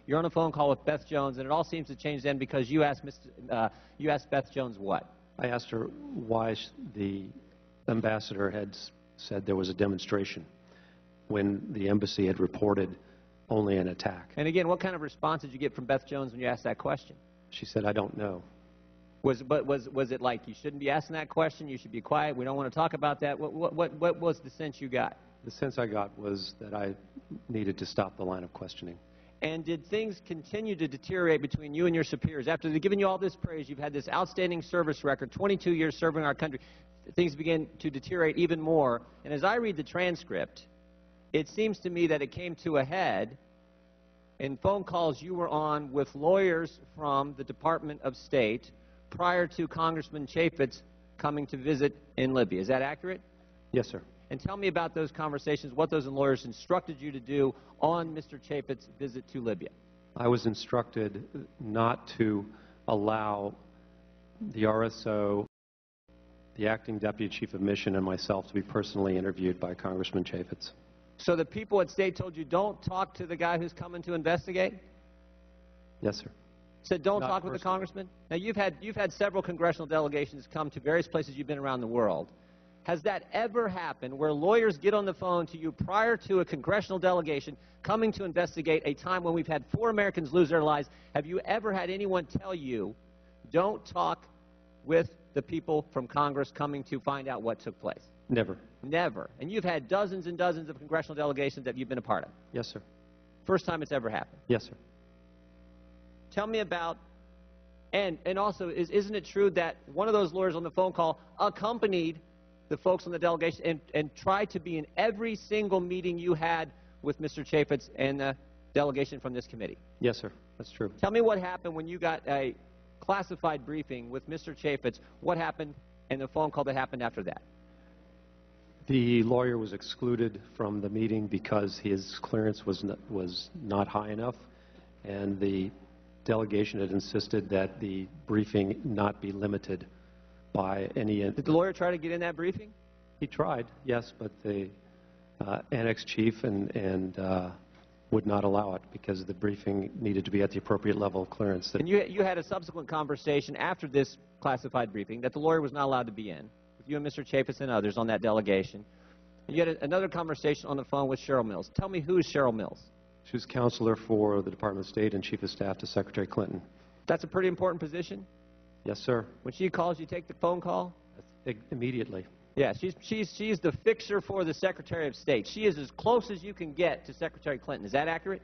You're on a phone call with Beth Jones, and it all seems to change then because you asked Beth Jones what? I asked her why the ambassador had said there was a demonstration when the embassy had reported only an attack. And again, what kind of response did you get from Beth Jones when you asked that question? She said, I don't know. Was it like you shouldn't be asking that question, you should be quiet, we don't want to talk about that? What was the sense you got? The sense I got was that I needed to stop the line of questioning. And did things continue to deteriorate between you and your superiors? After they've given you all this praise, you've had this outstanding service record, 22 years serving our country, things began to deteriorate even more. And as I read the transcript, it seems to me that it came to a head in phone calls you were on with lawyers from the Department of State prior to Congressman Chaffetz coming to visit in Libya. Is that accurate? Yes, sir. And tell me about those conversations, what those lawyers instructed you to do on Mr. Chaffetz's visit to Libya. I was instructed not to allow the RSO, the acting deputy chief of mission, and myself to be personally interviewed by Congressman Chaffetz. So the people at State told you don't talk to the guy who's coming to investigate? Yes, sir. Said don't talk with the congressman? Now you've had several congressional delegations come to various places you've been around the world. Has that ever happened where lawyers get on the phone to you prior to a congressional delegation coming to investigate a time when we've had 4 Americans lose their lives? Have you ever had anyone tell you, don't talk with the people from Congress coming to find out what took place? Never. Never. And you've had dozens and dozens of congressional delegations that you've been a part of? Yes, sir. First time it's ever happened? Yes, sir. Tell me about, and also, isn't it true that one of those lawyers on the phone call accompanied the folks on the delegation and tried to be in every single meeting you had with Mr. Chaffetz and the delegation from this committee? Yes, sir. That's true. Tell me what happened when you got a classified briefing with Mr. Chaffetz. What happened and the phone call that happened after that? The lawyer was excluded from the meeting because his clearance was not high enough, and the delegation had insisted that the briefing not be limited by any... Did the lawyer try to get in that briefing? He tried, yes, but the annex chief would not allow it because the briefing needed to be at the appropriate level of clearance. And you had a subsequent conversation after this classified briefing that the lawyer was not allowed to be in, with you and Mr. Chaffetz and others on that delegation. And you had another conversation on the phone with Cheryl Mills. Tell me, who is Cheryl Mills? She was counselor for the Department of State and chief of staff to Secretary Clinton. That's a pretty important position? Yes, sir. When she calls, you take the phone call? Immediately. Yeah, she's the fixer for the Secretary of State. She is as close as you can get to Secretary Clinton. Is that accurate?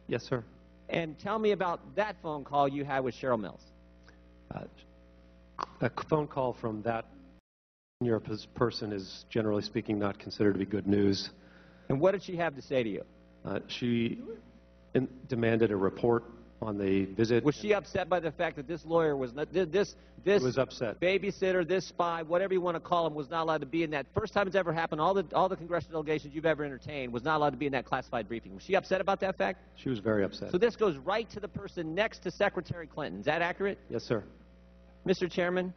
Yes, sir. And tell me about that phone call you had with Cheryl Mills. A phone call from that senior person is, generally speaking, not considered to be good news. And what did she have to say to you? She demanded a report on the visit. Was she upset by the fact that this lawyer was not, this was upset. Babysitter, this spy, whatever you want to call him, was not allowed to be in that? First time it's ever happened, all the congressional delegations you've ever entertained was not allowed to be in that classified briefing. Was she upset about that fact? She was very upset. So this goes right to the person next to Secretary Clinton. Is that accurate? Yes, sir. Mr. Chairman,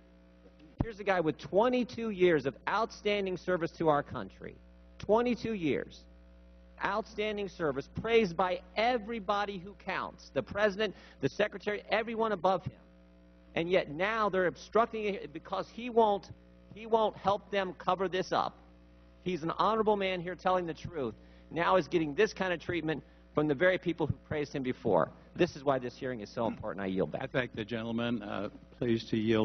here's a guy with 22 years of outstanding service to our country. 22 years. Outstanding service, praised by everybody who counts, the president, the secretary, everyone above him. And yet now they're obstructing it because he won't help them cover this up. He's an honorable man here telling the truth. Now is getting this kind of treatment from the very people who praised him before. This is why this hearing is so important. I yield back. I thank the gentleman. Pleased to yield.